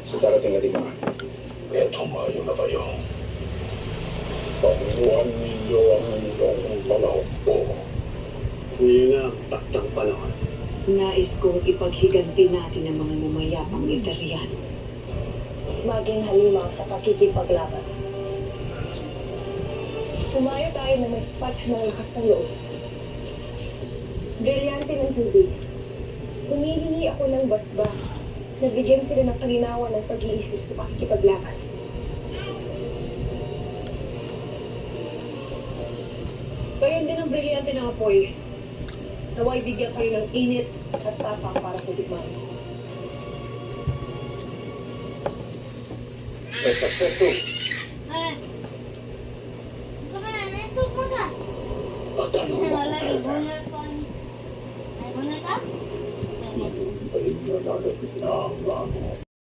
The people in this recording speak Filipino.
sa darating na digmaan. Eto mayo na kayo. Panguhan ninyo ang inyong panahon po. Ngayon na ang taktang panahon. Nais kong ipaghiganti natin ang mga lumayapang Italian. Maging halimaw sa pakikipaglaban. Tumayo tayo na may sapat na lakas ng loob. Brilyante ng tubig. Humihingi ako ng basbas. Nabigyan sila ng kalinawan ng pag-iisip sa pakikipaglaban. Gayon din ang brilyante ng apoy. Naway bigyan kayo ng init at tapang para sa digmaan. Basta seto. Gusto ka na, nasok mo ka. At ano Lagi, bunal ko. Ay, bunal ka? Maghintay na lalapit na ang